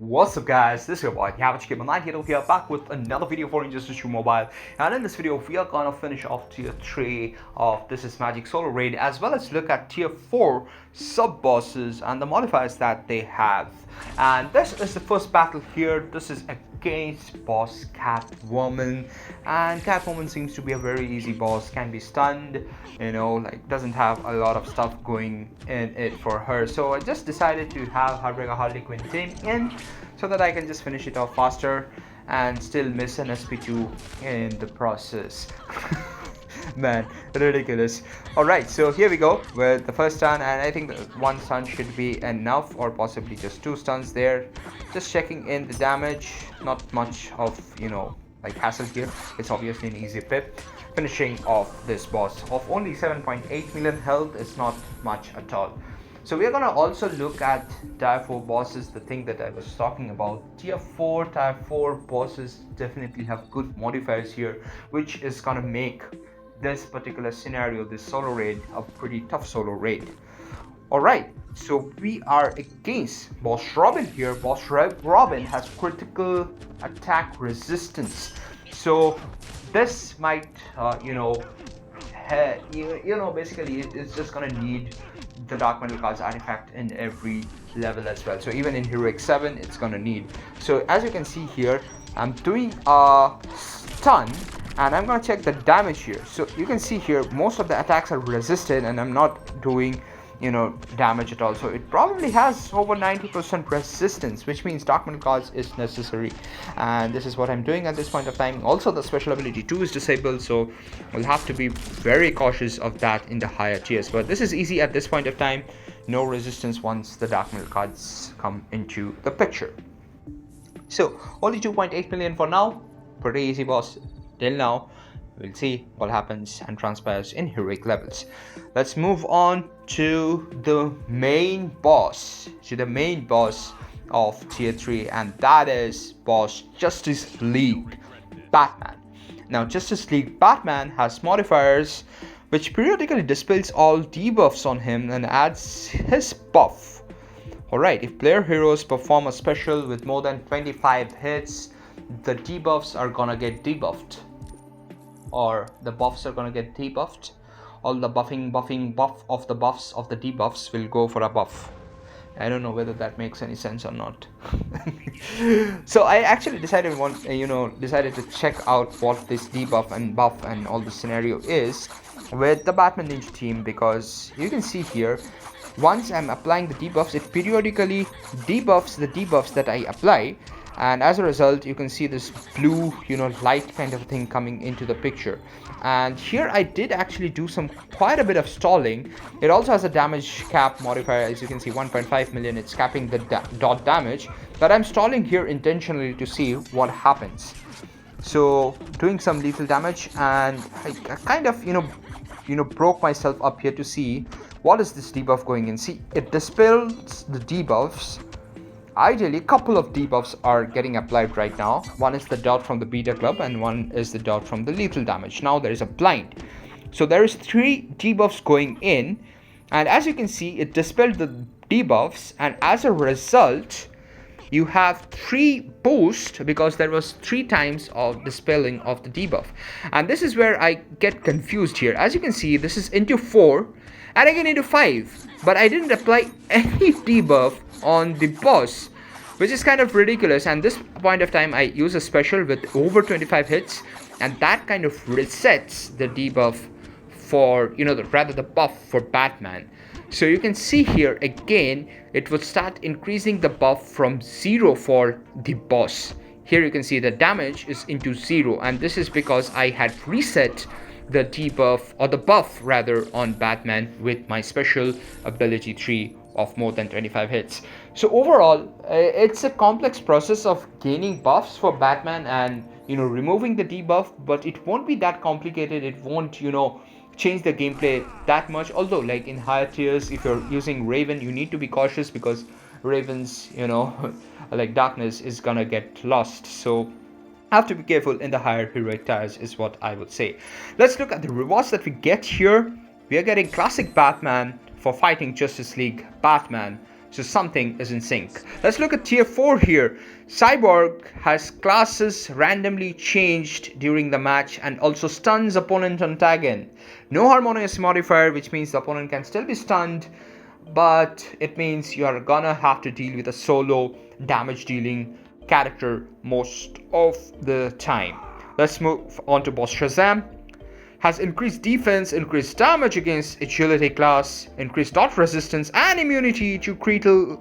What's up guys, this is your boy Yavich here back with another video for Injustice 2 Mobile, and in this video we are gonna finish off tier 3 of This Is Magic Solo Raid, as well as look at tier 4 sub bosses and the modifiers that they have. And this is the first battle here. This is against boss Catwoman, and Catwoman seems to be a very easy boss, can be stunned, doesn't have a lot of stuff going in it for her. So I just decided to have Heartbreaker Harley Quinn team in so that I can just finish it off faster and still miss an SP2 in the process. Man, ridiculous. Alright, so here we go with the first stun, and I think one stun should be enough, or possibly just two stuns there. Just checking in the damage, not much of hassle here. It's obviously an easy pip. Finishing off this boss of only 7.8 million health is not much at all. So we are gonna also look at tier 4 bosses, the thing that I was talking about. Tier 4 bosses definitely have good modifiers here, which is gonna make this particular scenario, this solo raid, a pretty tough solo raid. Alright, so we are against Boss Robin here. Boss Robin has critical attack resistance. So this might, basically it's just gonna need the Dark Metal Cards artifact in every level as well. So even in Heroic 7, it's gonna need. So as you can see here, I'm doing a stun, and I'm gonna check the damage here. So you can see here, most of the attacks are resisted, and I'm not doing damage at all. So it probably has over 90% resistance, which means Dark Metal Cards is necessary, and this is what I'm doing at this point of time. Also, the special ability 2 is disabled, so we'll have to be very cautious of that in the higher tiers. But this is easy at this point of time. No resistance once the Dark Metal Cards come into the picture. So only 2.8 million for now. Pretty easy boss till now. We'll see what happens and transpires in heroic levels. Let's move on to the main boss, of tier 3, and that is boss Justice League Batman. Now, Justice League Batman has modifiers which periodically dispels all debuffs on him and adds his buff. Alright, if player heroes perform a special with more than 25 hits, the debuffs are gonna get debuffed, or the buffs are gonna get debuffed. All the buff of the buffs of the debuffs will go for a buff. I don't know whether that makes any sense or not. So I actually decided to check out what this debuff and buff and all the scenario is with the Batman Ninja team, because you can see here, once I'm applying the debuffs, it periodically debuffs the debuffs that I apply. And as a result, you can see this blue, light kind of thing coming into the picture. And here I did actually do quite a bit of stalling. It also has a damage cap modifier, as you can see, 1.5 million. It's capping the dot damage. But I'm stalling here intentionally to see what happens. So doing some lethal damage, and I kind of, broke myself up here to see what is this debuff going in. See, it dispels the debuffs. Ideally, a couple of debuffs are getting applied right now. One is the dot from the Beta Club, and one is the dot from the lethal damage. Now there is a blind. So there is 3 debuffs going in, and as you can see, it dispelled the debuffs, and as a result, you have 3 boost, because there was 3 times of dispelling of the debuff. And this is where I get confused here. As you can see, this is into 4 and again into 5, but I didn't apply any debuff on the boss, which is kind of ridiculous. And this point of time, I use a special with over 25 hits, and that kind of resets the debuff for the buff for Batman. So you can see here again, it would start increasing the buff from 0 for the boss. Here you can see the damage is into 0, and this is because I had reset the debuff, or the buff rather, on Batman with my special ability 3 of more than 25 hits. So overall, it's a complex process of gaining buffs for Batman and removing the debuff, but it won't be that complicated. It won't change the gameplay that much. Although, like in higher tiers, if you're using Raven, you need to be cautious, because Raven's like darkness is gonna get lost. So have to be careful in the higher heroic tiers is what I would say. Let's look at the rewards that we get here. We are getting classic Batman for fighting Justice League Batman. So something is in sync. Let's look at tier 4 here. Cyborg has classes randomly changed during the match and also stuns opponent on tag in. No harmonious modifier, which means the opponent can still be stunned, but it means you are gonna have to deal with a solo damage dealing character most of the time. Let's move on to boss Shazam. Has increased defense, increased damage against agility class, increased dot resistance and immunity to critical,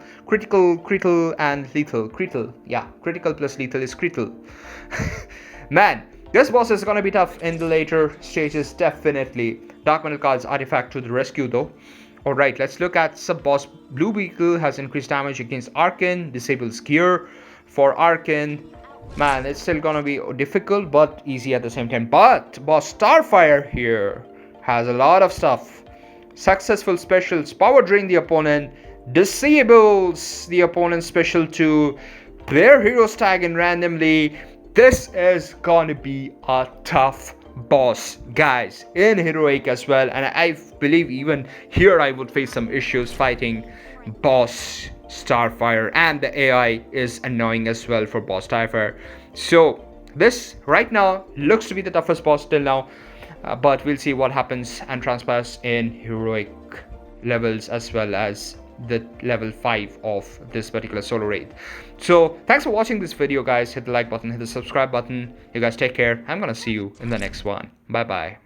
and lethal. Critical plus lethal is critical. Man, this boss is gonna be tough in the later stages, definitely. Dark Metal Cards artifact to the rescue though. Alright, let's look at sub-boss. Blue Beetle has increased damage against Arkin, disables gear for Arkin. Man, it's still gonna be difficult but easy at the same time. But boss Starfire here has a lot of stuff. Successful specials, power drain the opponent, disables the opponent's special to their hero's tag in randomly. This is gonna be a tough boss, guys, in heroic as well, and I believe even here I would face some issues fighting boss Starfire, and the AI is annoying as well for boss Starfire. So this right now looks to be the toughest boss till now, but we'll see what happens and transpires in heroic levels as well as the level 5 of this particular solo raid. So thanks for watching this video, guys. Hit the like button, hit the subscribe button. You guys take care. I'm gonna see you in the next one. Bye bye.